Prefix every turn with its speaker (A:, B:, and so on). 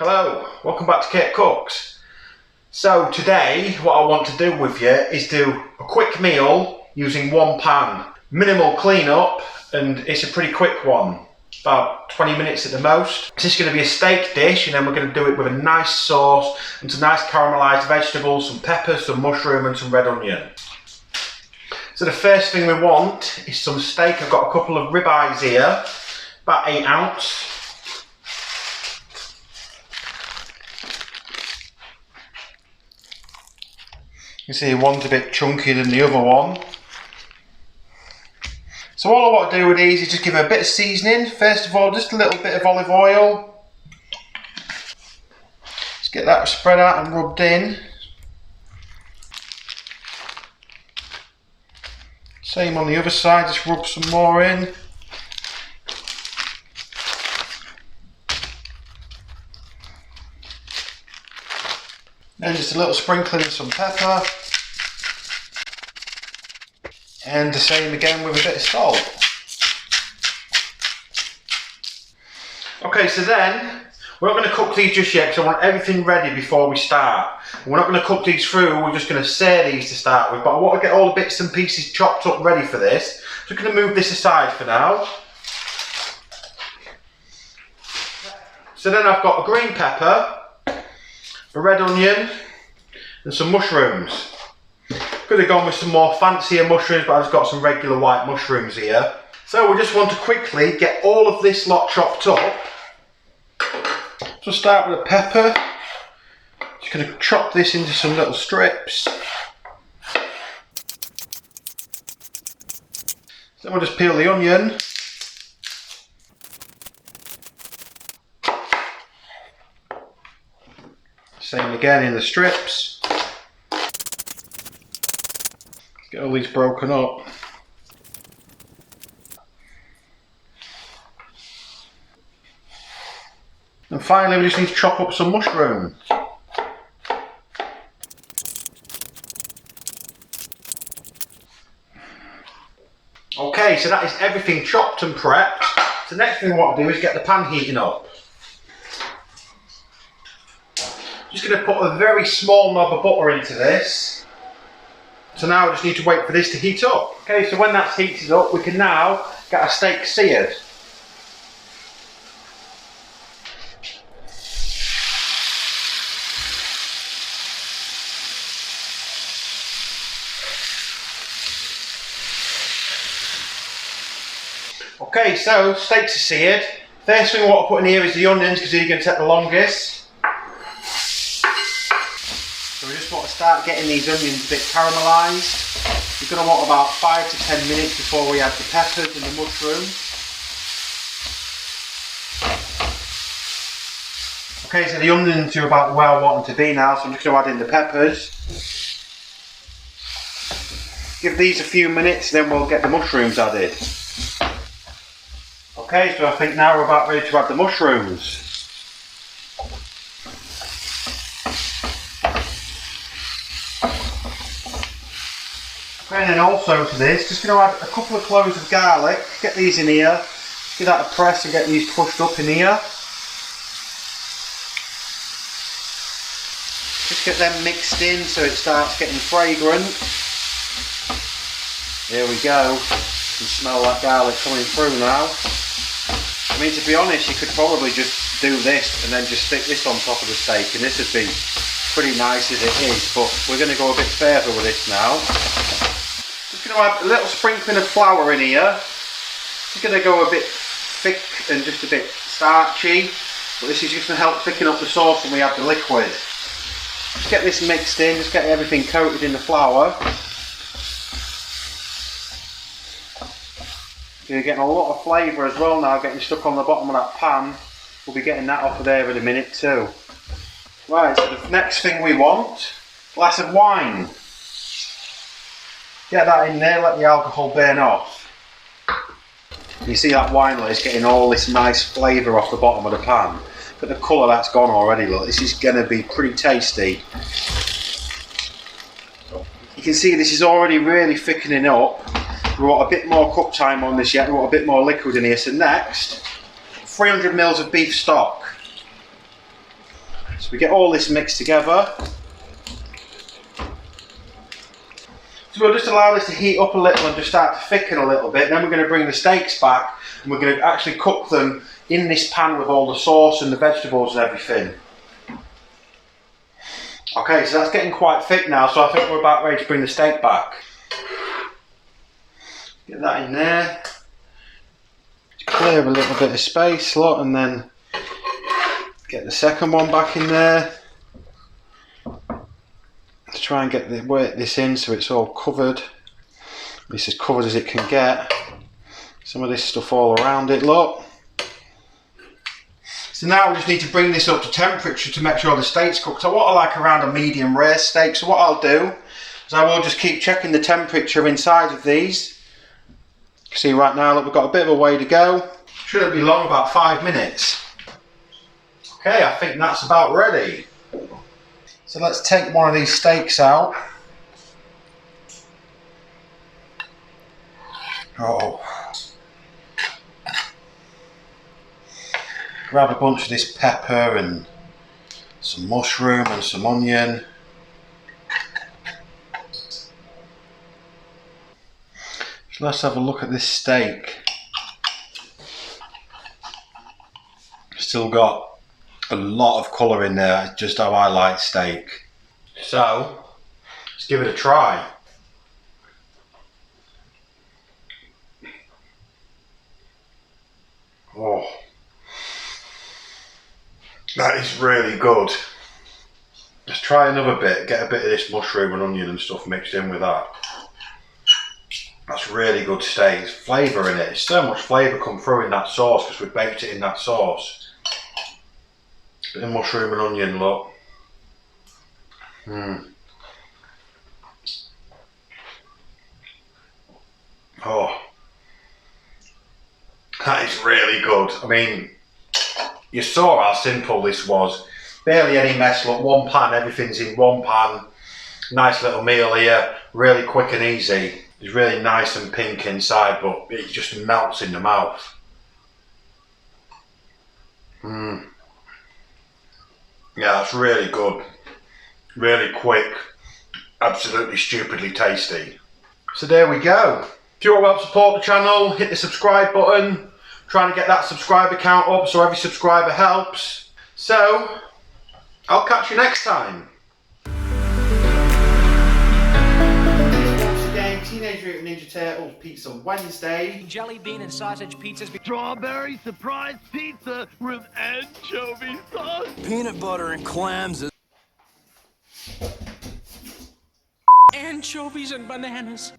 A: Hello, welcome back to Kirk Kooks. So today what I want to do with you is do a quick meal using one pan. Minimal cleanup and it's a pretty quick one. About 20 minutes at the most. This is going to be a steak dish and then we're going to do it with a nice sauce and some nice caramelized vegetables, some peppers, some mushroom and some red onion. So the first thing we want is some steak. I've got a couple of ribeyes here, about 8 ounce. You see one's a bit chunkier than the other one. So all I want to do with these is just give it a bit of seasoning. First of all, just a little bit of olive oil. Just get that spread out and rubbed in. Same on the other side, just rub some more in. Then just a little sprinkling of some pepper. And the same again with a bit of salt. Okay, so then we're not going to cook these just yet because I want everything ready before we start. We're not going to cook these through, we're just going to sear these to start with, but I want to get all the bits and pieces chopped up ready for this. So we're going to move this aside for now. So then I've got a green pepper, a red onion and some mushrooms. Could have gone with some more fancier mushrooms, but I've just got some regular white mushrooms here. So we just want to quickly get all of this lot chopped up. So start with a pepper. Just going to chop this into some little strips. Then we'll just peel the onion. Same again in the strips. Get all these broken up. And finally we just need to chop up some mushroom. Okay, so that is everything chopped and prepped. So the next thing I want to do is get the pan heating up. Just going to put a very small knob of butter into this. So now I just need to wait for this to heat up. Okay, so when that's heated up, we can now get our steak seared. Okay, so steaks are seared. First thing I want to put in here is the onions because they're going to take the longest. So we just want to start getting these onions a bit caramelised. You're going to want about 5 to 10 minutes before we add the peppers and the mushroom. Okay, so the onions are about where I want them to be now, so I'm just going to add in the peppers. Give these a few minutes, then we'll get the mushrooms added. Okay, so I think now we're about ready to add the mushrooms. And then also to this, just going to add a couple of cloves of garlic, get these in here, give that a press and get these pushed up in here. Just get them mixed in so it starts getting fragrant. There we go, you can smell that garlic coming through now. I mean, to be honest, you could probably just do this and then just stick this on top of the steak and this would be pretty nice as it is, but we're going to go a bit further with this now. Just going to add a little sprinkling of flour in here. It's going to go a bit thick and just a bit starchy, but this is just going to help thicken up the sauce when we add the liquid. Just get this mixed in, just get everything coated in the flour. You're getting a lot of flavour as well now, getting stuck on the bottom of that pan. We'll be getting that off of there in a minute too. Right, so the next thing we want, a glass of wine. Get that in there, let the alcohol burn off. You see that wine is getting all this nice flavour off the bottom of the pan. But the colour that's gone already, look, this is going to be pretty tasty. You can see this is already really thickening up. We want a bit more cook time on this yet, we want a bit more liquid in here. So next, 300 ml of beef stock. we get all this mixed together. So we'll just allow this to heat up a little and just start to thicken a little bit. Then we're going to bring the steaks back and we're going to actually cook them in this pan with all the sauce and the vegetables and everything. Okay, so that's getting quite thick now, so I think we're about ready to bring the steak back. Get that in there. Clear a little bit of space, look, and then get the second one back in there. To try and get work this in so it's all covered. This is covered as it can get. Some of this stuff all around it, look. So now we just need to bring this up to temperature to make sure the steak's cooked. So what I like around a medium rare steak, so what I'll do is I will just keep checking the temperature inside of these. You can see right now, look, we've got a bit of a way to go. Shouldn't be long, about 5 minutes. Okay, I think that's about ready. So let's take one of these steaks out. Oh. Grab a bunch of this pepper and some mushroom and some onion. So let's have a look at this steak. Still got a lot of colour in there, it's just how I like steak. So, let's give it a try. Oh. That is really good. Let's try another bit, get a bit of this mushroom and onion and stuff mixed in with that. That's really good steak. There's flavour in it. There's so much flavour come through in that sauce because we baked it in that sauce. Bit of mushroom and onion, look. Oh. That is really good. I mean, you saw how simple this was. Barely any mess, look, one pan, everything's in one pan. Nice little meal here, really quick and easy. It's really nice and pink inside, but it just melts in the mouth. Yeah, that's really good. Really quick, absolutely stupidly tasty. So there we go. If you want to help support the channel, hit the subscribe button. Trying to get that subscriber count up so every subscriber helps. So, I'll catch you next time. Once again, Teenage Mutant Ninja Turtles Pizza Wednesday.
B: Jelly bean and sausage pizzas.
C: Strawberry surprise pizza with anchovy sauce.
B: Peanut butter and clams. Anchovies and bananas.